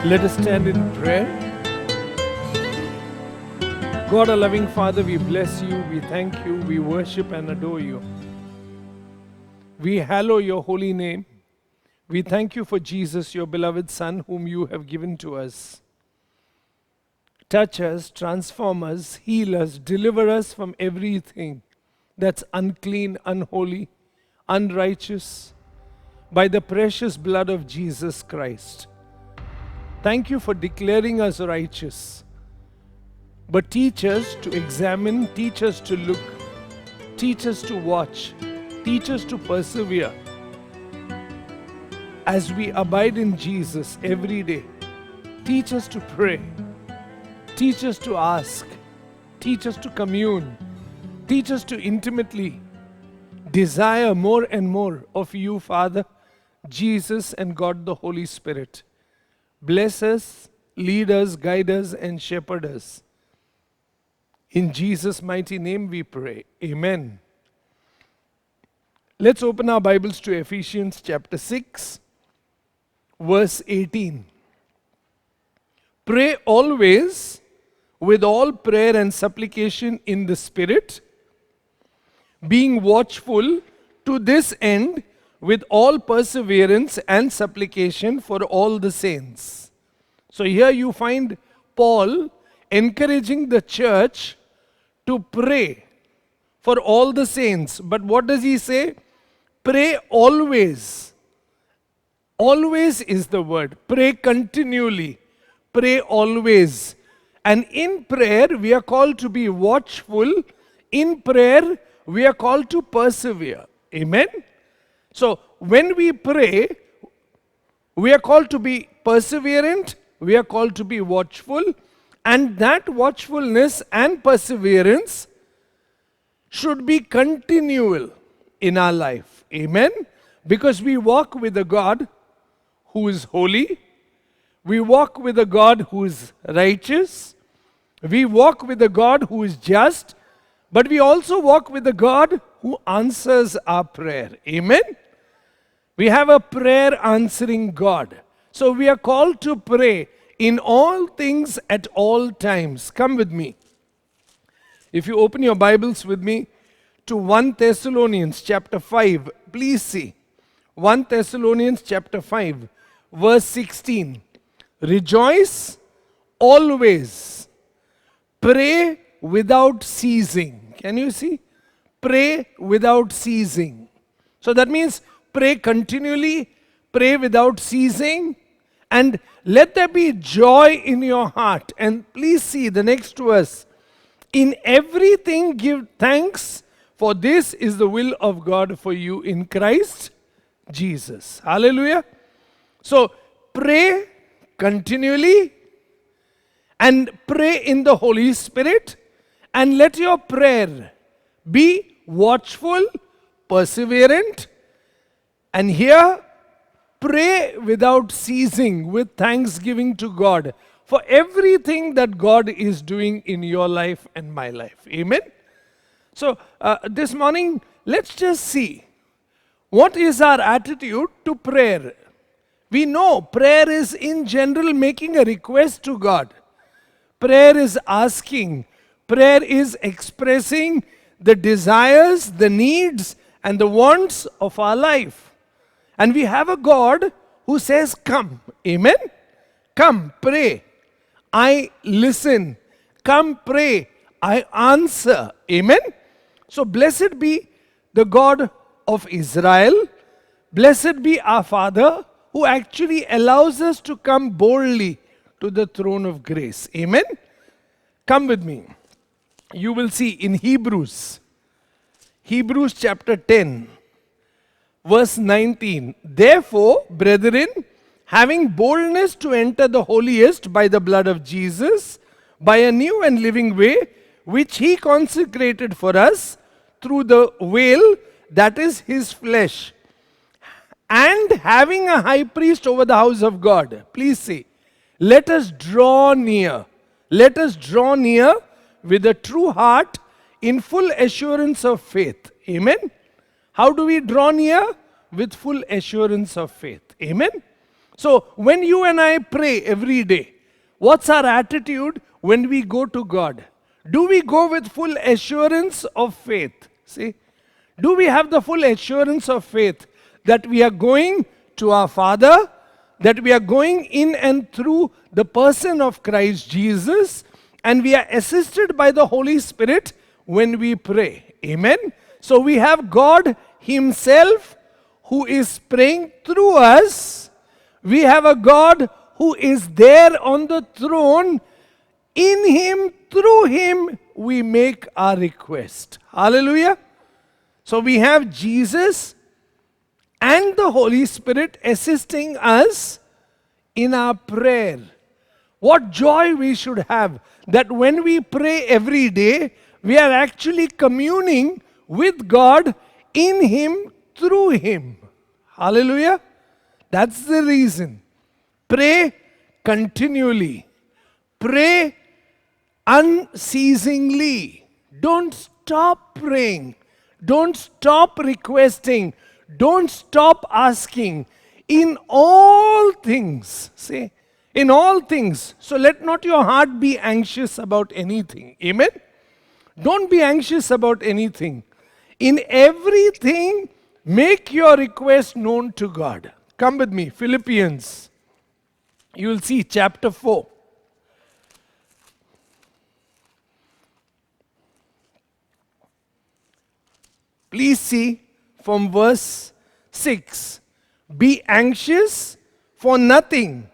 Let us stand in prayer. God, our loving Father, we bless you, we thank you, we worship and adore you. We hallow your holy name. We thank you for Jesus, your beloved Son, whom you have given to us. Touch us, transform us, heal us, deliver us from everything that's unclean, unholy, unrighteous, by the precious blood of Jesus Christ. Thank you for declaring us righteous. But teach us to examine, teach us to look, teach us to watch, teach us to persevere as we abide in Jesus every day. Teach us to pray, teach us to ask, teach us to commune, teach us to intimately desire more and more of you, Father, Jesus, and God the Holy Spirit. Bless us, lead us, guide us, and shepherd us. In Jesus' mighty name we pray. Amen. Let's open our Bibles to Ephesians chapter 6, verse 18. Pray always with all prayer and supplication in the Spirit, being watchful to this end with all perseverance and supplication for all the saints. So here you find Paul encouraging the church to pray for all the saints. But what does he say? Pray always. Always is the word. Pray continually. Pray always. And in prayer, we are called to be watchful. In prayer, we are called to persevere. Amen? So, when we pray, we are called to be perseverant, we are called to be watchful, and that watchfulness and perseverance should be continual in our life. Amen? Because we walk with a God who is holy, we walk with a God who is righteous, we walk with a God who is just, but we also walk with a God who answers our prayer. Amen? We have a prayer answering God. So we are called to pray in all things at all times. Come with me. If you open your Bibles with me to 1 Thessalonians chapter 5, please see. 1 Thessalonians chapter 5, verse 16. Rejoice always. Pray without ceasing. Can you see? Pray without ceasing. So that means pray continually, pray without ceasing, and let there be joy in your heart. And please see the next verse. In everything give thanks, for this is the will of God for you in Christ Jesus. Hallelujah. So pray continually and pray in the Holy Spirit, and let your prayer be watchful, perseverant, and here, pray without ceasing with thanksgiving to God for everything that God is doing in your life and my life. Amen? So, this morning, let's just see what is our attitude to prayer. We know prayer is in general making a request to God. Prayer is asking. Prayer is expressing the desires, the needs, and the wants of our life. And we have a God who says, come. Amen? Come, pray. I listen. Come, pray. I answer. Amen? So blessed be the God of Israel. Blessed be our Father who actually allows us to come boldly to the throne of grace. Amen? Come with me. You will see in Hebrews chapter 10. Verse 19, therefore, brethren, having boldness to enter the holiest by the blood of Jesus, by a new and living way, which he consecrated for us through the veil that is his flesh, and having a high priest over the house of God. Please see, let us draw near. Let us draw near with a true heart in full assurance of faith. Amen? How do we draw near? With full assurance of faith. Amen? So when you and I pray every day, what's our attitude when we go to God? Do we go with full assurance of faith? See? Do we have the full assurance of faith that we are going to our Father, that we are going in and through the person of Christ Jesus, and we are assisted by the Holy Spirit when we pray? Amen? So we have God Himself who is praying through us. We have a God who is there on the throne. In Him, through Him, we make our request. Hallelujah. So we have Jesus and the Holy Spirit assisting us in our prayer. What joy we should have that when we pray every day, we are actually communing with God in Him, through Him. Hallelujah. That's the reason. Pray continually. Pray unceasingly. Don't stop praying. Don't stop requesting. Don't stop asking. In all things. Say, in all things. So let not your heart be anxious about anything. Amen? Don't be anxious about anything. In everything, make your request known to God. Come with me, Philippians. You will see chapter 4. Please see from verse 6. Be anxious for nothing,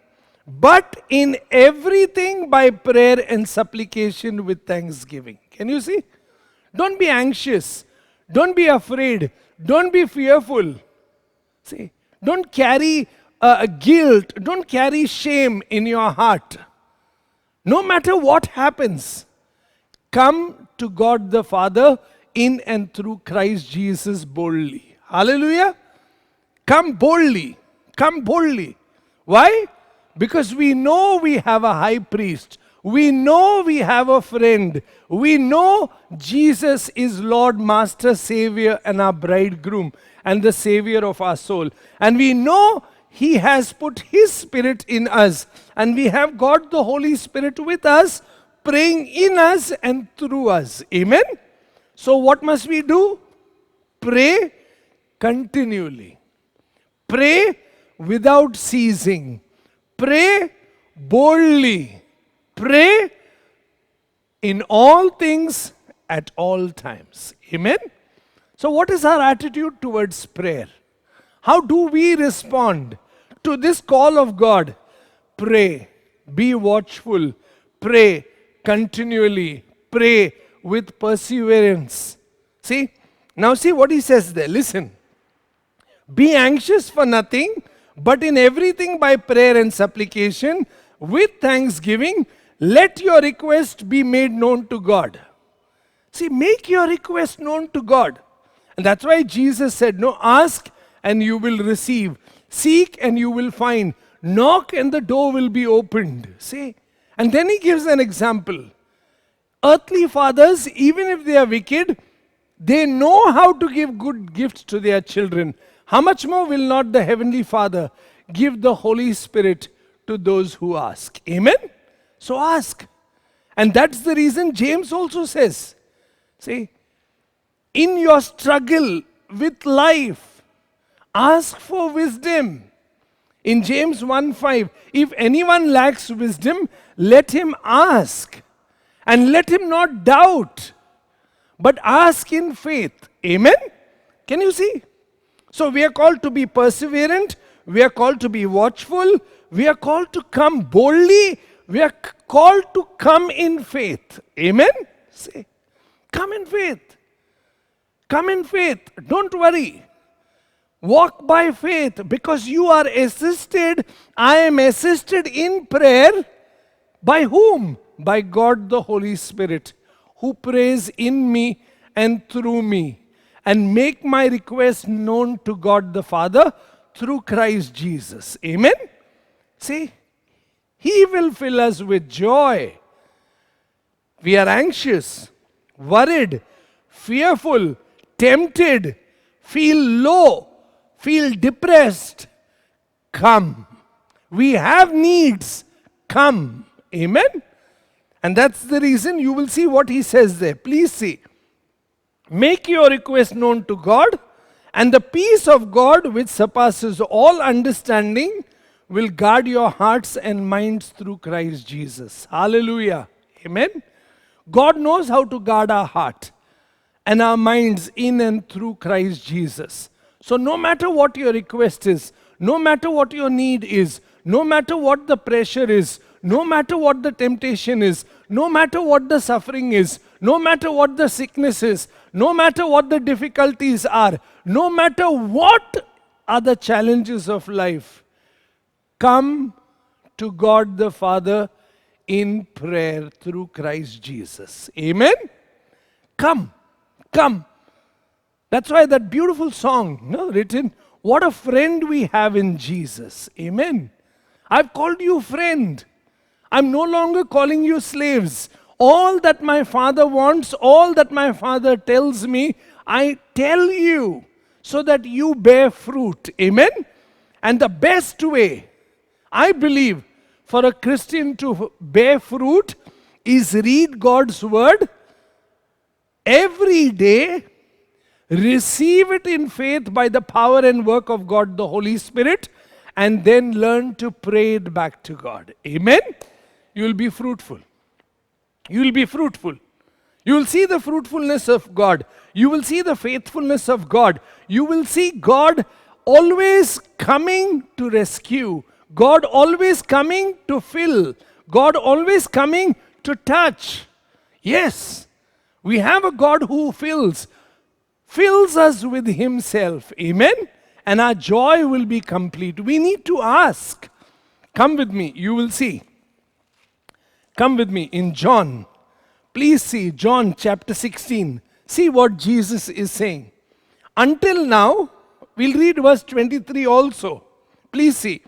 but in everything by prayer and supplication with thanksgiving. Can you see? Don't be anxious. Don't be afraid. Don't be fearful. See? Don't carry guilt. Don't carry shame in your heart. No matter what happens, come to God the Father in and through Christ Jesus boldly. Hallelujah. Come boldly. Come boldly. Why? Because we know we have a high priest. We know we have a friend. We know Jesus is Lord, Master, Savior, and our bridegroom, and the Savior of our soul. And we know He has put His Spirit in us. And we have got the Holy Spirit with us, praying in us and through us. Amen? So what must we do? Pray continually. Pray without ceasing. Pray boldly. Pray in all things at all times. Amen? So what is our attitude towards prayer? How do we respond to this call of God? Pray. Be watchful. Pray continually. Pray with perseverance. See? Now see what he says there. Listen. Be anxious for nothing, but in everything by prayer and supplication, with thanksgiving, let your request be made known to God. See, make your request known to God. And that's why Jesus said, no, ask and you will receive. Seek and you will find. Knock and the door will be opened. See? And then he gives an example. Earthly fathers, even if they are wicked, they know how to give good gifts to their children. How much more will not the Heavenly Father give the Holy Spirit to those who ask? Amen? So ask. And that's the reason James also says, see, in your struggle with life, ask for wisdom. In James 1:5, if anyone lacks wisdom, let him ask. And let him not doubt, but ask in faith. Amen? Can you see? So we are called to be perseverant. We are called to be watchful. We are called to come boldly. We are called to come in faith. Amen? Say, come in faith. Come in faith. Don't worry. Walk by faith because you are assisted. I am assisted in prayer. By whom? By God the Holy Spirit, who prays in me and through me, and make my request known to God the Father through Christ Jesus. Amen? See, He will fill us with joy. We are anxious, worried, fearful, tempted, feel low, feel depressed. Come. We have needs. Come. Amen. And that's the reason you will see what he says there. Please see. Make your request known to God, and the peace of God, which surpasses all understanding, will guard your hearts and minds through Christ Jesus. Hallelujah. Amen. God knows how to guard our heart and our minds in and through Christ Jesus. So no matter what your request is, no matter what your need is, no matter what the pressure is, no matter what the temptation is, no matter what the suffering is, no matter what the sickness is, no matter what the difficulties are, no matter what are the challenges of life, come to God the Father in prayer through Christ Jesus. Amen? Come. Come. That's why that beautiful song, written, what a friend we have in Jesus. Amen. I've called you friend. I'm no longer calling you slaves. All that my Father wants, all that my Father tells me, I tell you so that you bear fruit. Amen. And the best way, I believe, for a Christian to bear fruit is read God's word every day, receive it in faith by the power and work of God, the Holy Spirit, and then learn to pray it back to God. Amen? You will be fruitful. You will be fruitful. You will see the fruitfulness of God. You will see the faithfulness of God. You will see God always coming to rescue. God always coming to fill. God always coming to touch. Yes, we have a God who fills us with himself. Amen? And our joy will be complete. We need to ask. Come with me, you will see. Come with me in John. Please see John chapter 16. See what Jesus is saying. Until now, we'll read verse 23 also. Please see.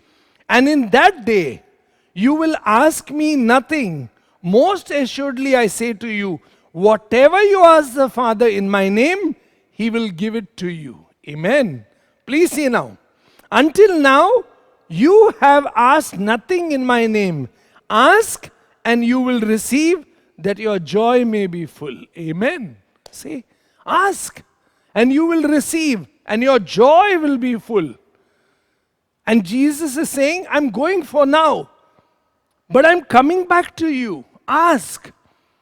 And in that day, you will ask me nothing. Most assuredly I say to you, whatever you ask the Father in my name, he will give it to you. Amen. Please see now. Until now, you have asked nothing in my name. Ask and you will receive, that your joy may be full. Amen. See, ask and you will receive, and your joy will be full. And Jesus is saying, I'm going for now, but I'm coming back to you. Ask.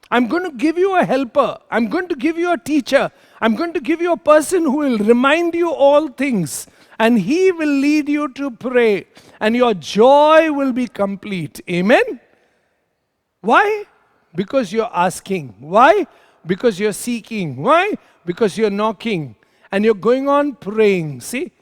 I'm going to give you a helper. I'm going to give you a teacher. I'm going to give you a person who will remind you all things. And he will lead you to pray. And your joy will be complete. Amen? Why? Because you're asking. Why? Because you're seeking. Why? Because you're knocking. And you're going on praying. See?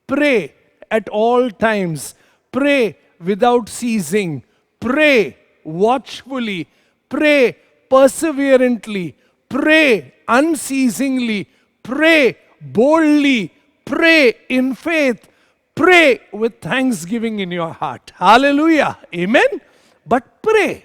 Pray at all times. Pray without ceasing. Pray watchfully. Pray perseverantly. Pray unceasingly. Pray boldly. Pray in faith. Pray with thanksgiving in your heart. Hallelujah. Amen? But pray.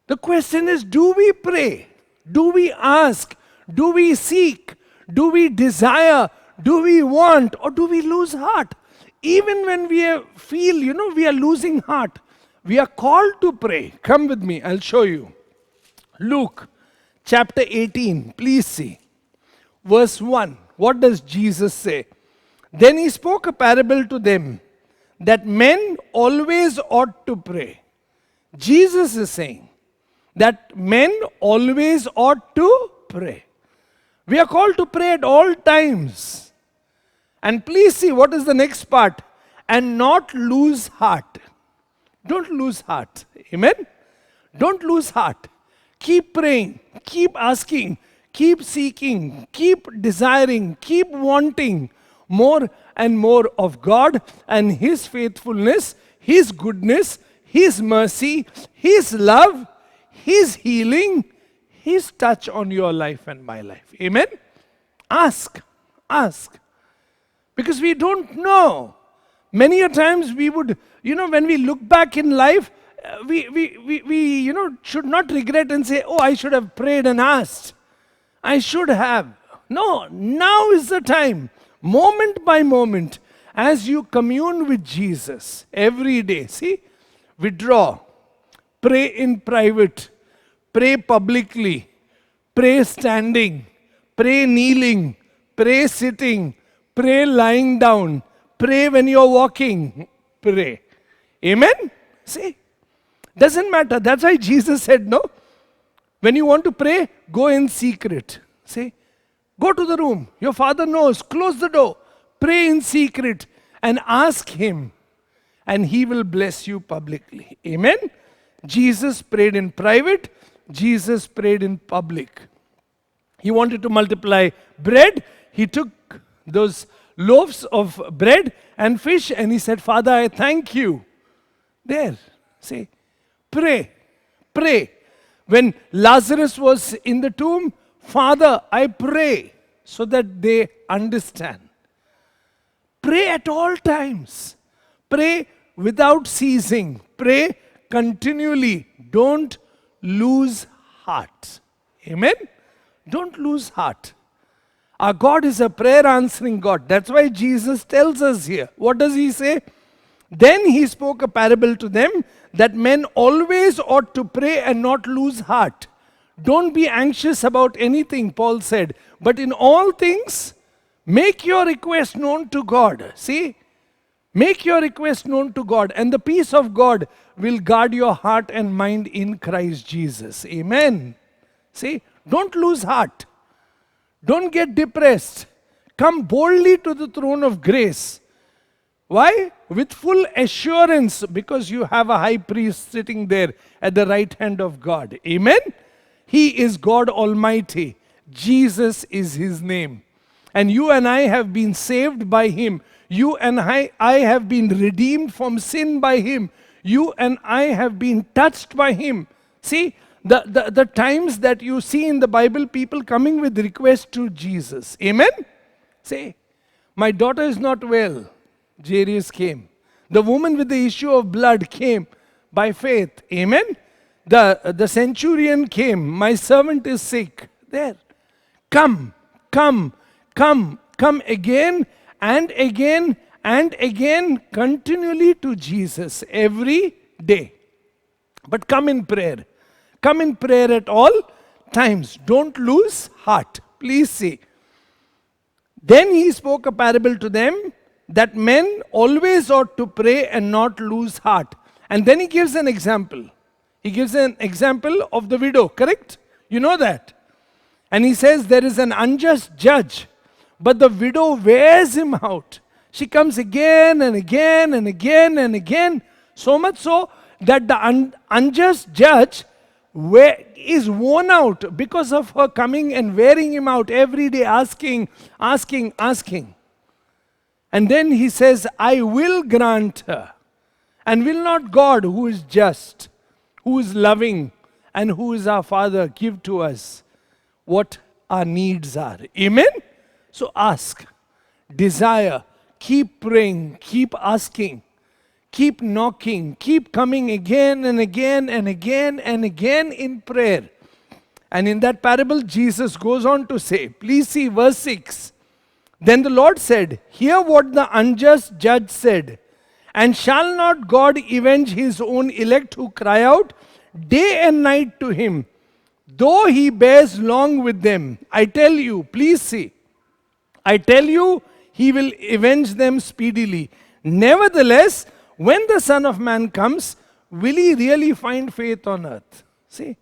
The question is, do we pray? Do we ask? Do we seek? Do we desire? Do we want? Or do we lose heart? Even when we feel, we are losing heart, we are called to pray. Come with me, I'll show you. Luke chapter 18, please see. Verse 1, what does Jesus say? Then he spoke a parable to them that men always ought to pray. Jesus is saying that men always ought to pray. We are called to pray at all times. And please see what is the next part. And not lose heart. Don't lose heart. Amen? Don't lose heart. Keep praying. Keep asking. Keep seeking. Keep desiring. Keep wanting more and more of God and His faithfulness, His goodness, His mercy, His love, His healing, His touch on your life and my life. Amen? Ask. Ask. Because we don't know. Many a times we would, when we look back in life, we should not regret and say, oh, I should have prayed and asked. I should have. No, now is the time, moment by moment. as you commune with Jesus every day, see, withdraw, pray in private, pray publicly, pray standing, pray kneeling, pray sitting, pray lying down, pray when you're walking, pray. Amen? See? Doesn't matter. That's why Jesus said, no, when you want to pray, go in secret. See? Go to the room. Your Father knows. Close the door. Pray in secret and ask Him, and He will bless you publicly. Amen? Jesus prayed in private. Jesus prayed in public. He wanted to multiply bread. He took those loaves of bread and fish and He said, Father, I thank you. There. See? Pray. Pray. When Lazarus was in the tomb, Father, I pray so that they understand. Pray at all times. Pray without ceasing. Pray continually. Don't lose heart. Amen? Don't lose heart. Our God is a prayer answering God. That's why Jesus tells us here. What does He say? Then He spoke a parable to them that men always ought to pray and not lose heart. Don't be anxious about anything, Paul said, but in all things, make your request known to God. See? Make your request known to God, and the peace of God will guard your heart and mind in Christ Jesus. Amen. See? Don't lose heart. Don't get depressed. Come boldly to the throne of grace. Why? With full assurance, because you have a high priest sitting there at the right hand of God. Amen? He is God Almighty. Jesus is His name. And you and I have been saved by Him. You and I have been redeemed from sin by Him. You and I have been touched by Him. See, the times that you see in the Bible, people coming with requests to Jesus. Amen? Say, my daughter is not well. Jairus came. The woman with the issue of blood came by faith. Amen? The centurion came. My servant is sick. There. Come again and again and again, continually to Jesus every day. But come in prayer. Come in prayer at all times. Don't lose heart. Please see. Then He spoke a parable to them that men always ought to pray and not lose heart. And then He gives an example. He gives an example of the widow, correct? You know that. And He says there is an unjust judge, but the widow wears him out. She comes again and again and again and again, so much so that the unjust judge is worn out because of her coming and wearing him out every day, asking. And then He says, I will grant her. And will not God, who is just, who is loving, and who is our Father, give to us what our needs are? Amen? So ask, desire, keep praying, keep asking, keep knocking, keep coming again and again and again and again in prayer. And in that parable, Jesus goes on to say, please see verse 6. Then the Lord said, hear what the unjust judge said. And shall not God avenge His own elect who cry out day and night to Him, though He bears long with them? I tell you, please see, I tell you, He will avenge them speedily. Nevertheless, when the Son of Man comes, will He really find faith on earth? See,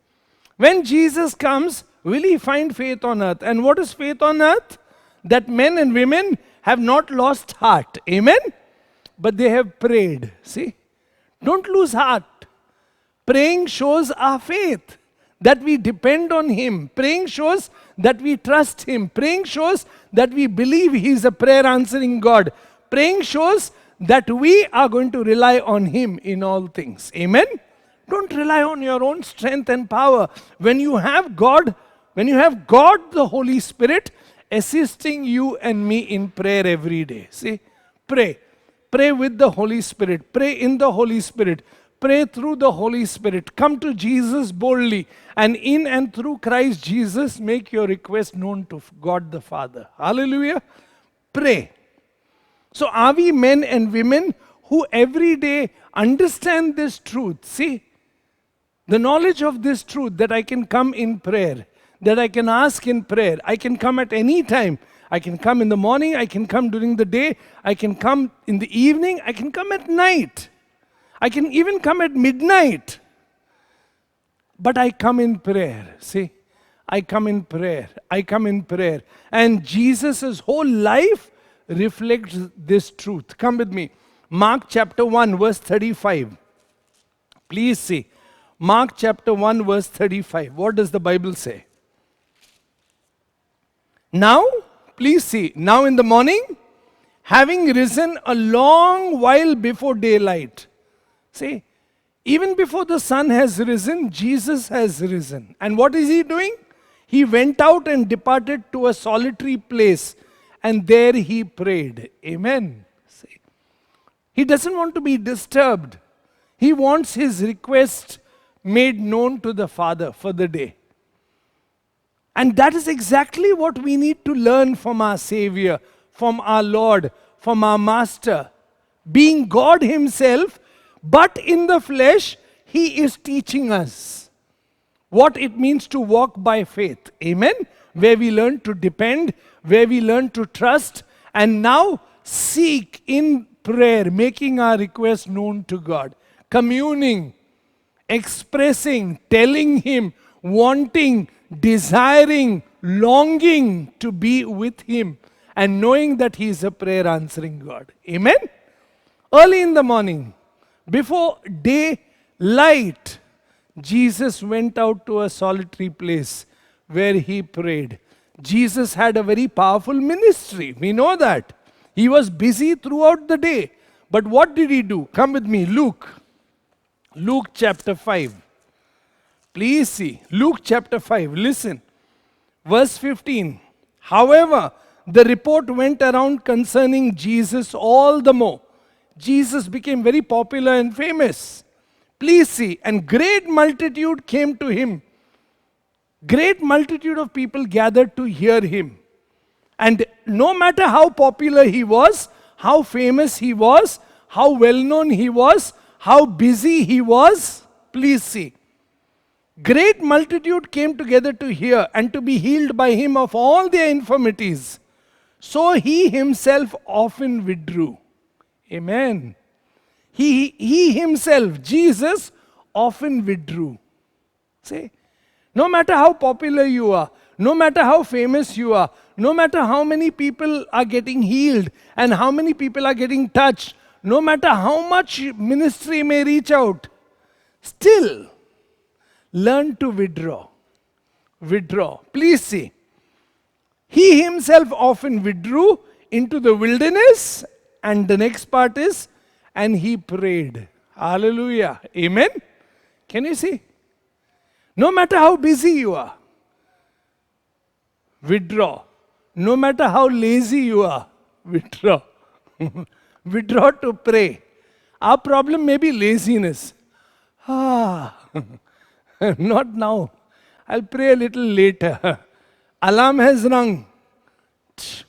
when Jesus comes, will He find faith on earth? And what is faith on earth? That men and women have not lost heart. Amen? But they have prayed. See? Don't lose heart. Praying shows our faith, that we depend on Him. Praying shows that we trust Him. Praying shows that we believe He is a prayer answering God. Praying shows that we are going to rely on Him in all things. Amen? Don't rely on your own strength and power. When you have God, the Holy Spirit, assisting you and me in prayer every day. See? Pray. Pray with the Holy Spirit. Pray in the Holy Spirit. Pray through the Holy Spirit. Come to Jesus boldly. And in and through Christ Jesus, make your request known to God the Father. Hallelujah. Pray. So are we men and women who every day understand this truth? See, the knowledge of this truth that I can come in prayer, that I can ask in prayer, I can come at any time. I can come in the morning, I can come during the day, I can come in the evening, I can come at night. I can even come at midnight. But I come in prayer. See, I come in prayer. I come in prayer. And Jesus' whole life reflects this truth. Come with me. Mark chapter 1, verse 35. Please see. Mark chapter 1, verse 35. What does the Bible say? Now, please see. Now in the morning, having risen a long while before daylight. See, even before the sun has risen, Jesus has risen. And what is he doing? He went out and departed to a solitary place, and there he prayed. Amen. See, he doesn't want to be disturbed. He wants his request made known to the Father for the day. And that is exactly what we need to learn from our Savior, from our Lord, from our Master. Being God himself, but in the flesh, he is teaching us what it means to walk by faith. Amen? Where we learn to depend, where we learn to trust, and now seek in prayer, making our request known to God. Communing, expressing, telling him, wanting, desiring, longing to be with him, and knowing that he is a prayer answering God. Amen? Early in the morning, before daylight, Jesus went out to a solitary place where he prayed. Jesus had a very powerful ministry. We know that. He was busy throughout the day. But what did he do? Come with me, Luke. Luke chapter 5. Please see. Luke chapter 5. Listen. Verse 15. However, the report went around concerning Jesus all the more. Jesus became very popular and famous. Please see, and great multitude came to him. Great multitude of people gathered to hear him. And no matter how popular he was, how famous he was, how well known he was, how busy he was, please see. Great multitude came together to hear and to be healed by him of all their infirmities. So he himself often withdrew. Amen. He himself, Jesus, often withdrew. See, no matter how popular you are, no matter how famous you are, no matter how many people are getting healed and how many people are getting touched, no matter how much ministry may reach out, still learn to withdraw. Withdraw. Please see. He himself often withdrew into the wilderness. And the next part is, and he prayed. Hallelujah. Amen. Can you see? No matter how busy you are, withdraw. No matter how lazy you are, withdraw. Withdraw to pray. Our problem may be laziness. Not now. I'll pray a little later. Alarm has rung.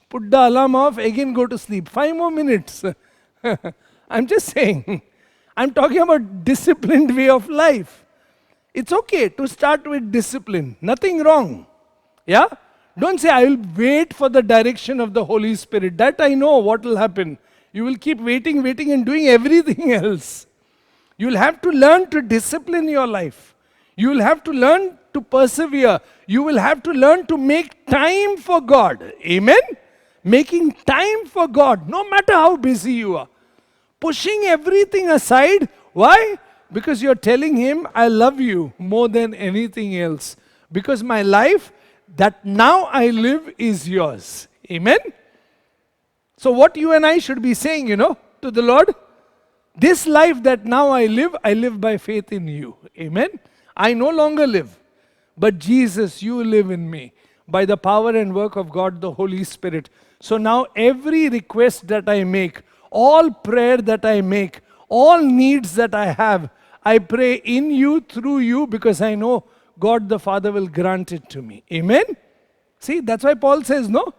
Put the alarm off, again go to sleep. 5 more minutes. I'm just saying. I'm talking about disciplined way of life. It's okay to start with discipline. Nothing wrong. Yeah? Don't say, I will wait for the direction of the Holy Spirit. That I know what will happen. You will keep waiting and doing everything else. You will have to learn to discipline your life. You will have to learn to persevere. You will have to learn to make time for God. Amen? Making time for God, no matter how busy you are. Pushing everything aside. Why? Because you're telling him, I love you more than anything else. Because my life that now I live is yours. Amen? So what you and I should be saying, to the Lord, this life that now I live by faith in you. Amen? I no longer live, but Jesus, you live in me by the power and work of God, the Holy Spirit. So now every request that I make, all prayer that I make, all needs that I have, I pray in you, through you, because I know God the Father will grant it to me. Amen? See, that's why Paul says, no?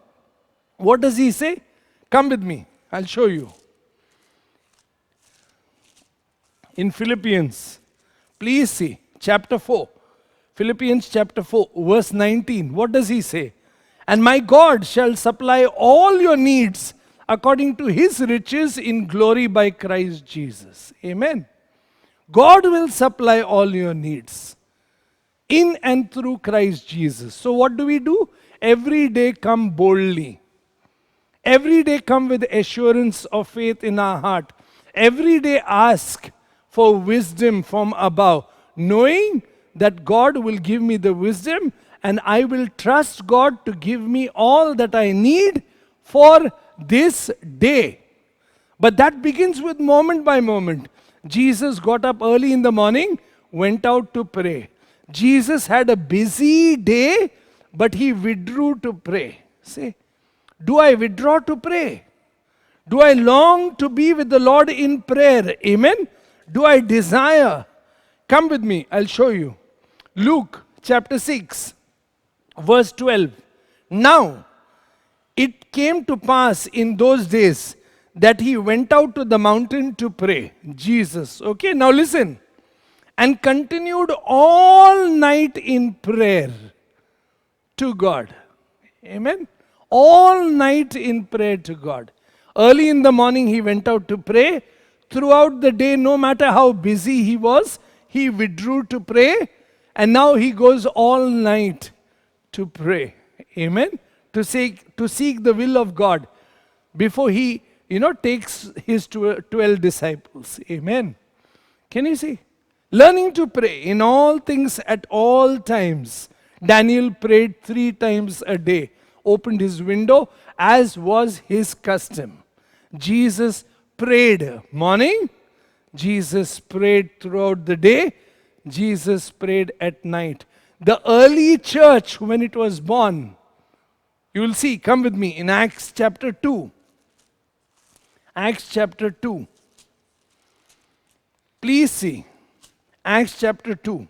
What does he say? Come with me. I'll show you. In Philippians, please see, chapter 4. Philippians chapter 4, verse 19. What does he say? And my God shall supply all your needs according to his riches in glory by Christ Jesus. Amen. God will supply all your needs in and through Christ Jesus. So what do? Every day come boldly. Every day come with assurance of faith in our heart. Every day ask for wisdom from above, knowing that God will give me the wisdom, and I will trust God to give me all that I need for this day. But that begins with moment by moment. Jesus got up early in the morning, went out to pray. Jesus had a busy day, but he withdrew to pray. Say, do I withdraw to pray? Do I long to be with the Lord in prayer? Amen. Do I desire? Come with me, I'll show you. Luke chapter 6, verse 12. Now, it came to pass in those days that he went out to the mountain to pray. Jesus. Okay, now listen. And continued all night in prayer to God. Amen. All night in prayer to God. Early in the morning he went out to pray. Throughout the day, no matter how busy he was, he withdrew to pray. And now he goes all night to pray. Amen. To seek the will of God before he, takes his 12 disciples. Amen. Can you see? Learning to pray in all things at all times. Daniel prayed 3 times a day. Opened his window as was his custom. Jesus prayed morning. Jesus prayed throughout the day. Jesus prayed at night. The early church, when it was born, you will see, come with me, in Acts chapter 2. Acts chapter 2. Please see. Acts chapter 2.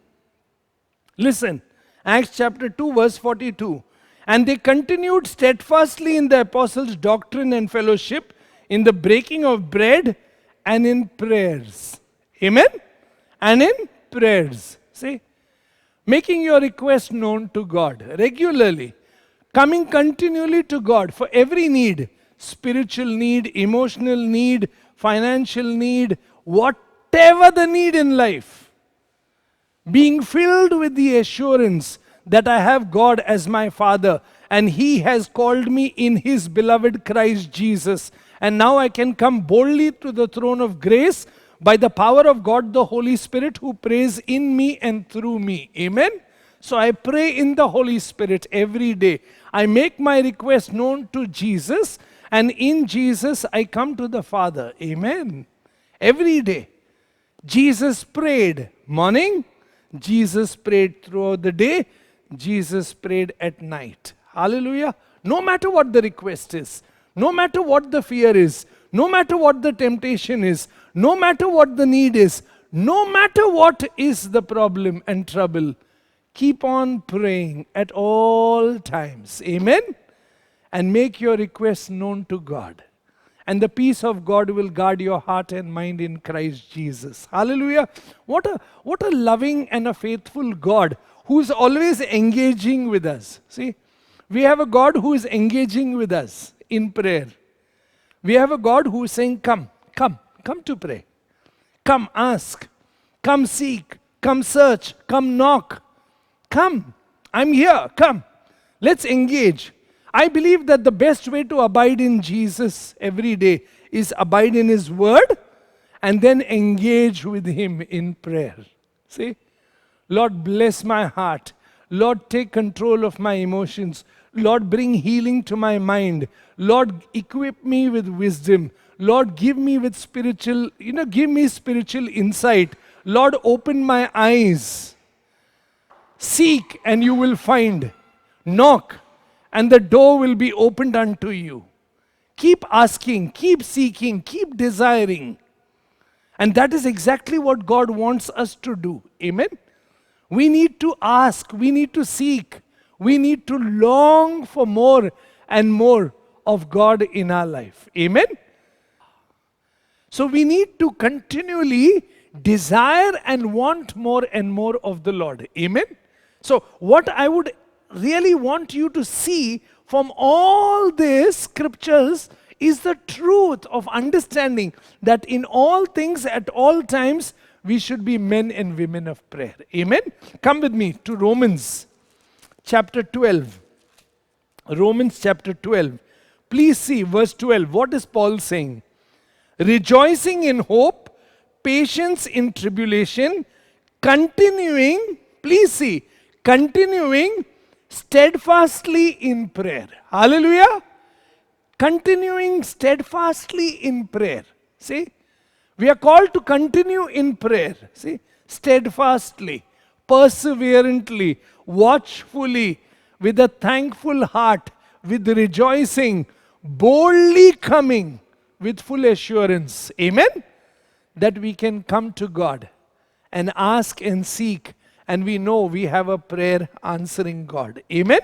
Listen. Acts chapter 2 verse 42. And they continued steadfastly in the apostles' doctrine and fellowship, in the breaking of bread and in prayers. Amen? And in prayers. See? Making your request known to God regularly. Coming continually to God for every need. Spiritual need, emotional need, financial need, whatever the need in life. Being filled with the assurance that I have God as my Father, and He has called me in His beloved Christ Jesus. And now I can come boldly to the throne of grace by the power of God the Holy Spirit, who prays in me and through me. Amen? So I pray in the Holy Spirit every day. I make my request known to Jesus, and in Jesus I come to the Father. Amen? Every day. Jesus prayed morning. Jesus prayed throughout the day. Jesus prayed at night. Hallelujah. No matter what the request is, no matter what the fear is, no matter what the temptation is, no matter what the need is, no matter what is the problem and trouble, keep on praying at all times. Amen? And make your requests known to God. And the peace of God will guard your heart and mind in Christ Jesus. Hallelujah. What a loving and a faithful God who is always engaging with us. See, we have a God who is engaging with us in prayer. We have a God who is saying, come to pray. Come ask, come seek, come search, come knock. Come, I'm here, come. Let's engage. I believe that the best way to abide in Jesus every day is abide in His Word and then engage with Him in prayer. See? Lord, bless my heart. Lord, take control of my emotions. Lord, bring healing to my mind. Lord, equip me with wisdom. Lord, give me spiritual insight. Lord, open my eyes. Seek and you will find. Knock and the door will be opened unto you. Keep asking, keep seeking, keep desiring. And that is exactly what God wants us to do. Amen? We need to ask, we need to seek, we need to long for more and more of God in our life. Amen? So we need to continually desire and want more and more of the Lord. Amen. So what I would really want you to see from all these scriptures is the truth of understanding that in all things at all times we should be men and women of prayer. Amen. Come with me to Romans chapter 12. Romans chapter 12. Please see verse 12. What is Paul saying? Rejoicing in hope, patience in tribulation, continuing, please see, continuing steadfastly in prayer. Hallelujah. Continuing steadfastly in prayer. See, we are called to continue in prayer. See, steadfastly, perseverantly, watchfully, with a thankful heart, with rejoicing, boldly coming with full assurance. Amen? That we can come to God and ask and seek, and we know we have a prayer answering God. Amen?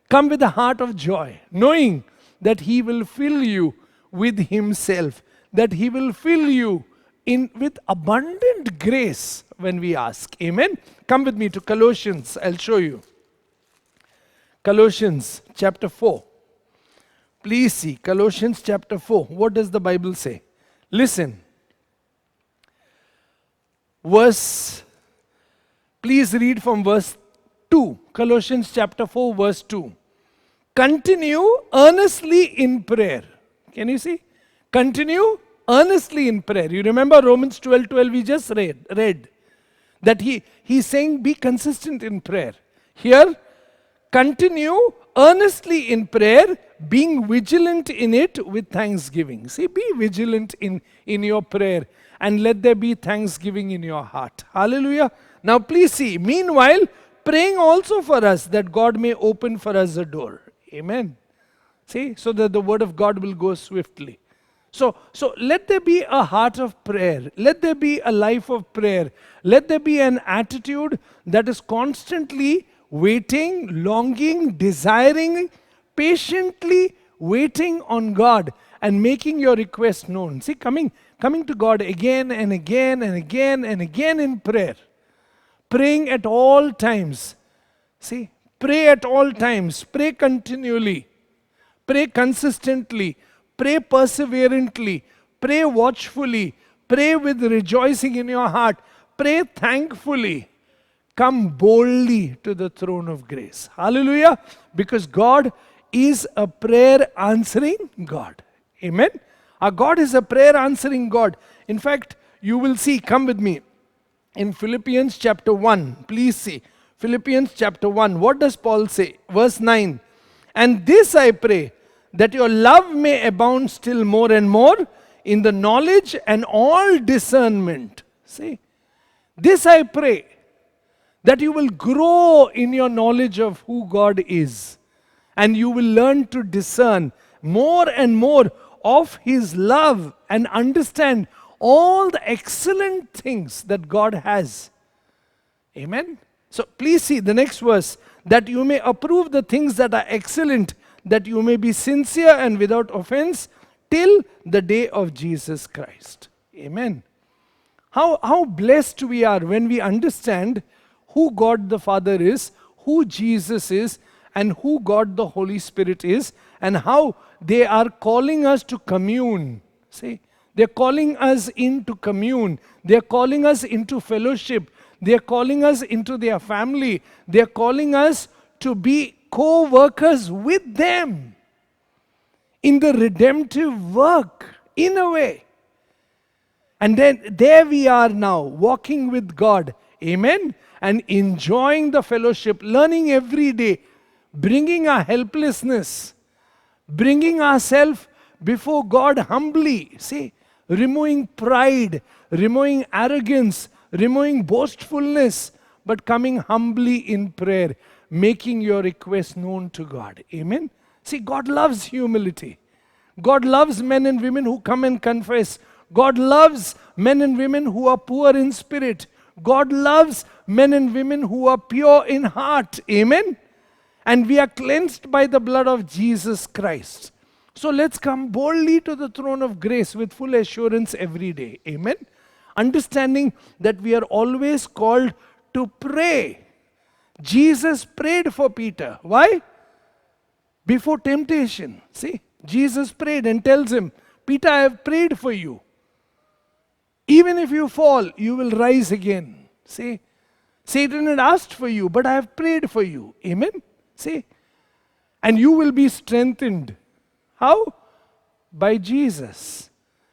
Come with a heart of joy, knowing that He will fill you with Himself, that He will fill you with abundant grace when we ask. Amen? Come with me to Colossians. I'll show you. Colossians chapter 4. Please see, Colossians chapter 4. What does the Bible say? Listen. Please read from verse 2. Colossians chapter 4, verse 2. Continue earnestly in prayer. Can you see? Continue earnestly in prayer. You remember Romans 12:12 we just read. That he's saying be consistent in prayer. Here, continue earnestly in prayer, being vigilant in it with thanksgiving. See, be vigilant in your prayer and let there be thanksgiving in your heart. Hallelujah. Now please see, meanwhile, praying also for us that God may open for us a door. Amen. See, so that the word of God will go swiftly. So let there be a heart of prayer. Let there be a life of prayer. Let there be an attitude that is constantly waiting, longing, desiring, patiently waiting on God and making your request known. See, coming to God again and again and again and again in prayer. Praying at all times. See, pray at all times. Pray continually. Pray consistently. Pray perseverantly. Pray watchfully. Pray with rejoicing in your heart. Pray thankfully. Come boldly to the throne of grace. Hallelujah. Because God is a prayer answering God. Amen. Our God is a prayer answering God. In fact, you will see, come with me, in Philippians chapter 1. Please see. Philippians chapter 1. What does Paul say? Verse 9. And this I pray, that your love may abound still more and more in the knowledge and all discernment. See, this I pray, that you will grow in your knowledge of who God is. And you will learn to discern more and more of His love and understand all the excellent things that God has. Amen. So please see the next verse. That you may approve the things that are excellent, that you may be sincere and without offense till the day of Jesus Christ. Amen. How blessed we are when we understand who God the Father is, who Jesus is, and who God the Holy Spirit is, and how they are calling us to commune. See, they're calling us into commune. They're calling us into fellowship. They're calling us into their family. They're calling us to be co-workers with them in the redemptive work, in a way. And then there we are now, walking with God. Amen. And enjoying the fellowship, learning every day, bringing our helplessness, bringing ourselves before God humbly. See, removing pride, removing arrogance, removing boastfulness, but coming humbly in prayer, making your request known to God. Amen. See, God loves humility. God loves men and women who come and confess. God loves men and women who are poor in spirit. God loves men and women who are pure in heart. Amen. And we are cleansed by the blood of Jesus Christ. So let's come boldly to the throne of grace with full assurance every day. Amen. Understanding that we are always called to pray. Jesus prayed for Peter. Why? Before temptation. See, Jesus prayed and tells him, Peter, I have prayed for you. Even if you fall, you will rise again. See, Satan had asked for you, but I have prayed for you. Amen. See, and you will be strengthened. How? By Jesus.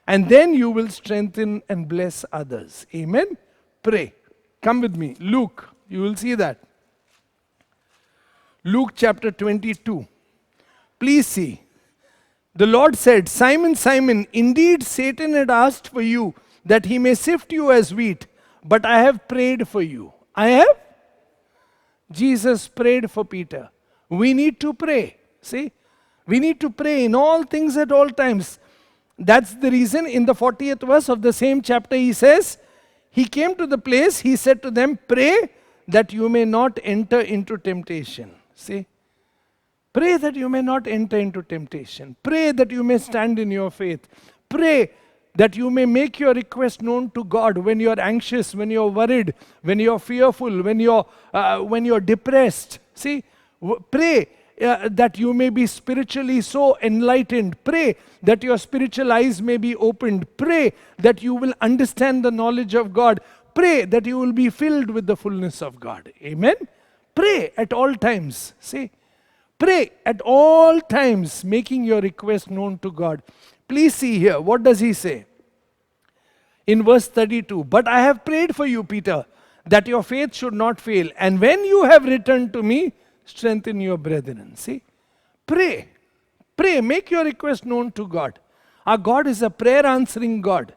And then you will strengthen and bless others. Amen. Pray. Come with me. Luke, you will see that. Luke chapter 22. Please see. The Lord said, Simon, Simon, indeed Satan had asked for you that he may sift you as wheat, but I have prayed for you. I have? Jesus prayed for Peter. We need to pray. See? We need to pray in all things at all times. That's the reason in the 40th verse of the same chapter he says, he came to the place, he said to them, pray that you may not enter into temptation. See? Pray that you may not enter into temptation. Pray that you may stand in your faith. Pray that you may make your request known to God when you are anxious, when you are worried, when you are fearful, when you are depressed. See, pray that you may be spiritually so enlightened. Pray that your spiritual eyes may be opened. Pray that you will understand the knowledge of God. Pray that you will be filled with the fullness of God. Amen. Pray at all times. See. Pray at all times, making your request known to God. Please see here, what does he say? In verse 32, but I have prayed for you, Peter, that your faith should not fail. And when you have returned to me, strengthen your brethren. See? Pray. Pray. Make your request known to God. Our God is a prayer answering God.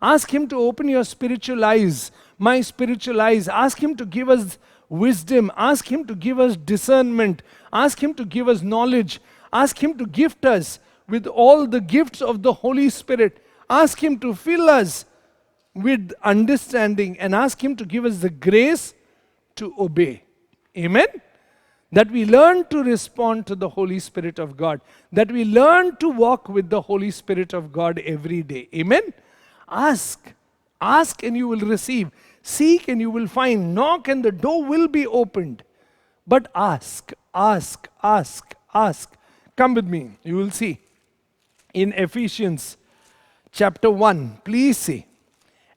Ask him to open your spiritual eyes, my spiritual eyes. Ask him to give us wisdom. Ask him to give us discernment. Ask him to give us knowledge. Ask him to gift us with all the gifts of the Holy Spirit. Ask him to fill us with understanding and ask him to give us the grace to obey. Amen? That we learn to respond to the Holy Spirit of God. That we learn to walk with the Holy Spirit of God every day. Amen? Ask. Ask and you will receive. Seek and you will find. Knock and the door will be opened. But ask, ask, ask, ask. Come with me. You will see. In Ephesians chapter 1. Please see.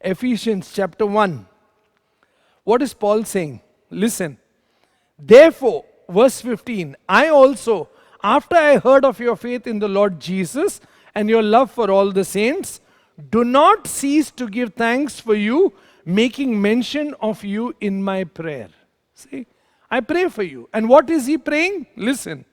Ephesians chapter 1. What is Paul saying? Listen. Therefore, verse 15. I also, after I heard of your faith in the Lord Jesus and your love for all the saints, do not cease to give thanks for you, making mention of you in my prayer. See, I pray for you. And what is he praying? Listen.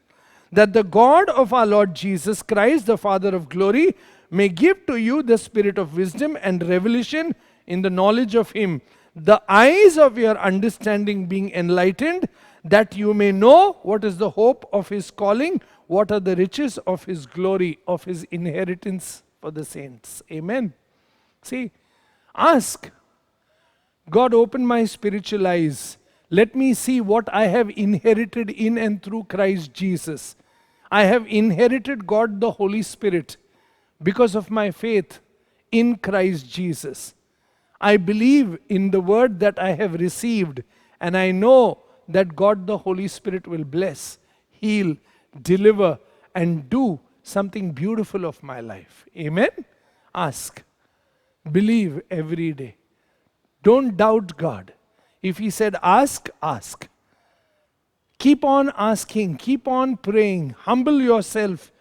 That the God of our Lord Jesus Christ, the Father of glory, may give to you the spirit of wisdom and revelation in the knowledge of him, the eyes of your understanding being enlightened, that you may know what is the hope of his calling, what are the riches of his glory, of his inheritance for the saints. Amen. See, ask. God, open my spiritual eyes. Let me see what I have inherited in and through Christ Jesus. I have inherited God the Holy Spirit because of my faith in Christ Jesus. I believe in the word that I have received, and I know that God the Holy Spirit will bless, heal, deliver, and do something beautiful of my life. Amen? Ask. Believe every day. Don't doubt God. If he said ask, ask. Keep on asking, keep on praying. Humble yourself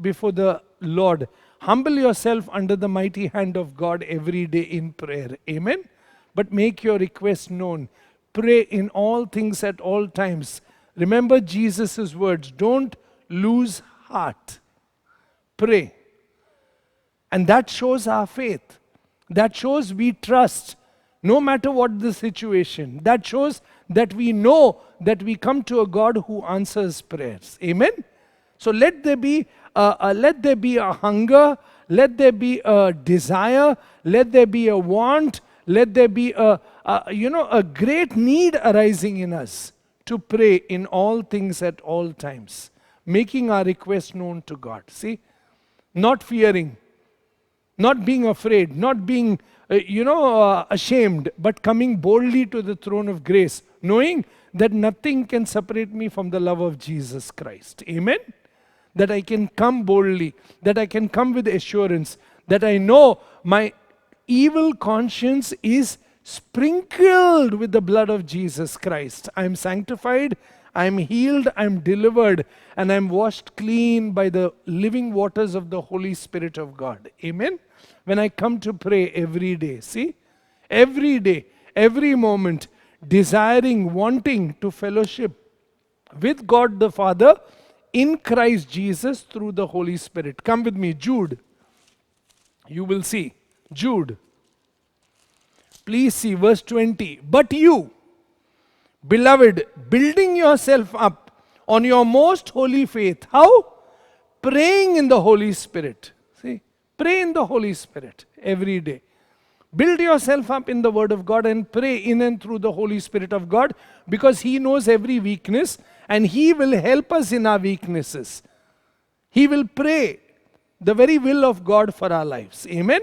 before the Lord. Humble yourself under the mighty hand of God every day in prayer. Amen? But make your request known. Pray in all things at all times. Remember Jesus' words. Don't lose heart. Pray. And that shows our faith. That shows we trust. No matter what the situation, that shows that we know that we come to a God who answers prayers. Amen? So let there be a hunger, let there be a desire, let there be a want, let there be a great need arising in us to pray in all things at all times, making our request known to God. See, not fearing, not being afraid, not being, ashamed, but coming boldly to the throne of grace, knowing that nothing can separate me from the love of Jesus Christ. Amen? That I can come boldly, that I can come with assurance, that I know my evil conscience is sprinkled with the blood of Jesus Christ. I am sanctified, I am healed, I am delivered, and I am washed clean by the living waters of the Holy Spirit of God. Amen? When I come to pray every day, see? Every day, every moment, desiring, wanting to fellowship with God the Father in Christ Jesus through the Holy Spirit. Come with me, Jude. You will see. Jude. Please see verse 20. But you, beloved, building yourself up on your most holy faith. How? Praying in the Holy Spirit. See? Pray in the Holy Spirit every day. Build yourself up in the Word of God and pray in and through the Holy Spirit of God, because He knows every weakness and He will help us in our weaknesses. He will pray the very will of God for our lives. Amen?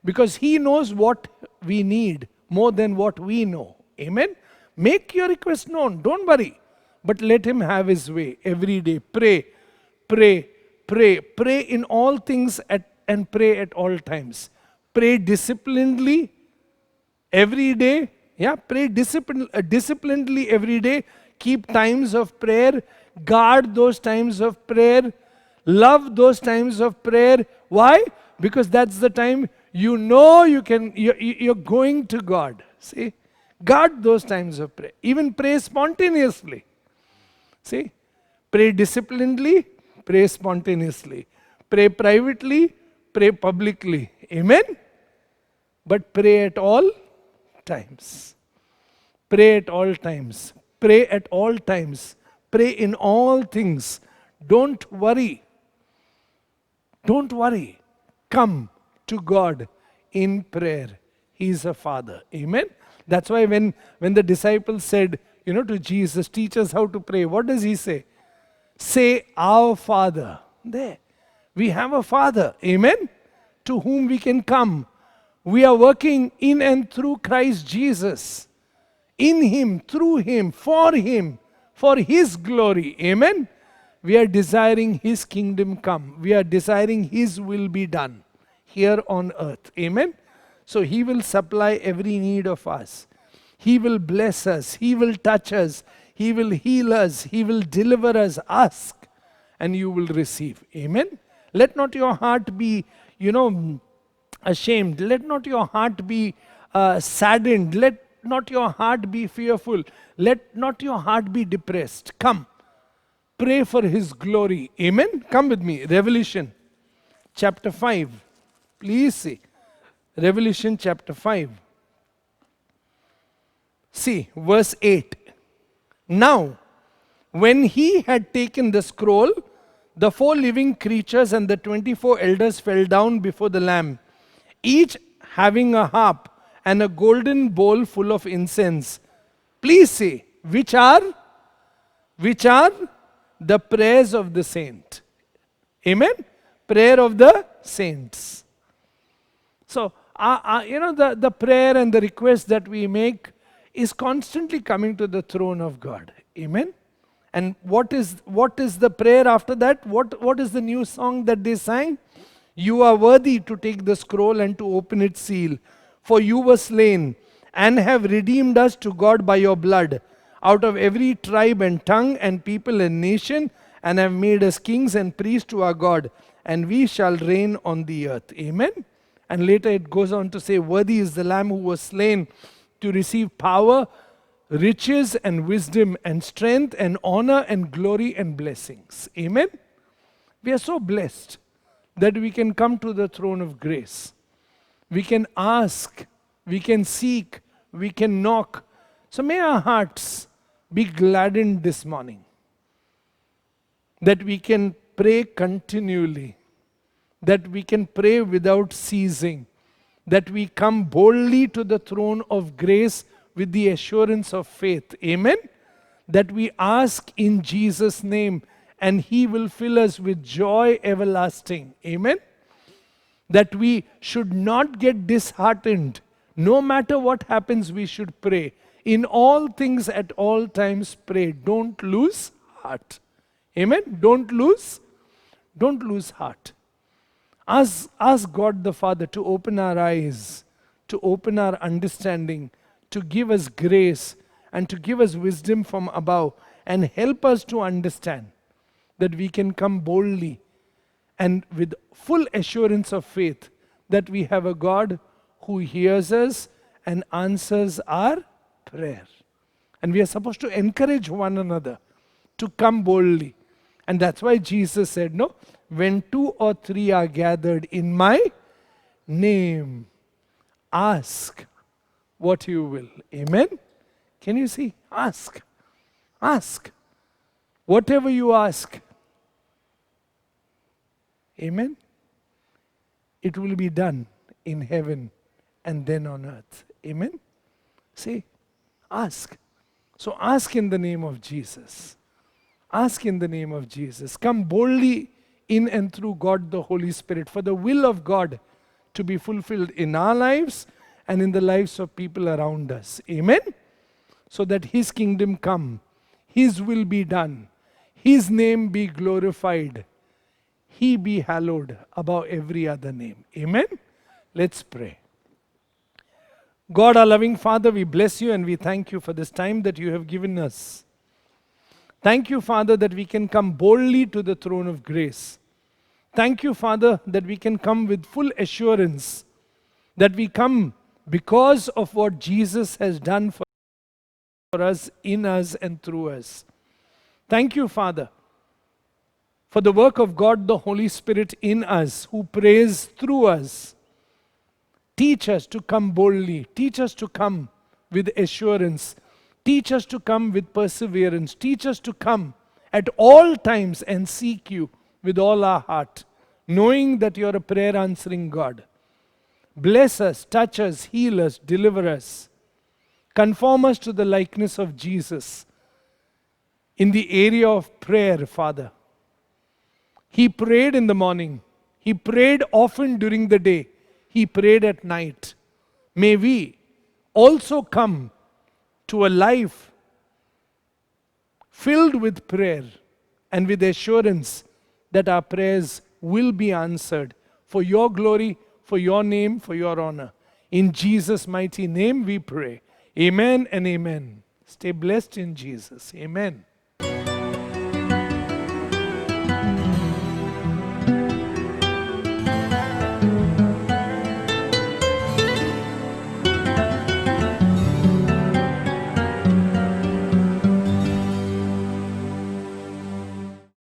Because He knows what we need more than what we know. Amen? Make your request known. Don't worry. But let Him have His way every day. Pray, pray, pray. Pray in all things and pray at all times. Pray disciplinedly every day. Yeah, pray disciplinedly every day. Keep times of prayer. Guard those times of prayer. Love those times of prayer. Why? Because that's the time you know you're going to God. See? Guard those times of prayer. Even pray spontaneously. See? Pray disciplinedly, pray spontaneously. Pray privately, pray publicly. Amen? But pray at all times. Pray at all times. Pray at all times. Pray in all things. Don't worry. Don't worry. Come to God in prayer. He is a Father. Amen? That's why when the disciples said, to Jesus, teach us how to pray, what does He say? Say, our Father. There. We have a Father. Amen? To whom we can come. We are working in and through Christ Jesus. In Him, through Him, for His glory. Amen? We are desiring His kingdom come. We are desiring His will be done here on earth. Amen? So He will supply every need of us. He will bless us. He will touch us. He will heal us. He will deliver us. Ask and you will receive. Amen? Let not your heart be, ashamed. Let not your heart be saddened. Let not your heart be fearful. Let not your heart be depressed. Come. Pray for His glory. Amen? Come with me. Revelation chapter 5. Please see. Revelation chapter 5. See, verse 8. Now, when He had taken the scroll, the 4 living creatures and the 24 elders fell down before the Lamb, each having a harp and a golden bowl full of incense. Please say, which are the prayers of the saint. Amen? Prayer of the saints. So, the prayer and the request that we make is constantly coming to the throne of God. Amen? And what is the prayer after that? What is the new song that they sang? You are worthy to take the scroll and to open its seal. For you were slain and have redeemed us to God by your blood out of every tribe and tongue and people and nation, and have made us kings and priests to our God, and we shall reign on the earth. Amen? And later it goes on to say, worthy is the Lamb who was slain to receive power, riches and wisdom and strength and honor and glory and blessings. Amen? We are so blessed that we can come to the throne of grace. We can ask, we can seek, we can knock. So may our hearts be gladdened this morning, that we can pray continually, that we can pray without ceasing, that we come boldly to the throne of grace with the assurance of faith. Amen? That we ask in Jesus' name and He will fill us with joy everlasting. Amen? That we should not get disheartened. No matter what happens, we should pray. In all things, at all times, pray. Don't lose heart. Amen? Don't lose heart. Ask God the Father to open our eyes, to open our understanding, to give us grace, and to give us wisdom from above, and help us to understand that we can come boldly and with full assurance of faith that we have a God who hears us and answers our prayer. And we are supposed to encourage one another to come boldly. And that's why Jesus said, no, when 2 or 3 are gathered in my name, ask what you will. Amen? Can you see? Ask. Ask. Whatever you ask. Amen? It will be done in heaven and then on earth. Amen? See? Ask. So ask in the name of Jesus. Ask in the name of Jesus. Come boldly in and through God the Holy Spirit for the will of God to be fulfilled in our lives and in the lives of people around us. Amen? So that His kingdom come, His will be done, His name be glorified, He be hallowed above every other name. Amen? Let's pray. God, our loving Father, we bless you and we thank you for this time that you have given us. Thank you, Father, that we can come boldly to the throne of grace. Thank you, Father, that we can come with full assurance that we come because of what Jesus has done for us, in us, and through us. Thank you, Father, for the work of God, the Holy Spirit in us, who prays through us. Teach us to come boldly. Teach us to come with assurance. Teach us to come with perseverance. Teach us to come at all times and seek you with all our heart, knowing that you are a prayer answering God. Bless us, touch us, heal us, deliver us. Conform us to the likeness of Jesus in the area of prayer, Father. He prayed in the morning. He prayed often during the day. He prayed at night. May we also come to a life filled with prayer and with assurance that our prayers will be answered for your glory, for your name, for your honor. In Jesus' mighty name we pray. Amen and amen. Stay blessed in Jesus. Amen.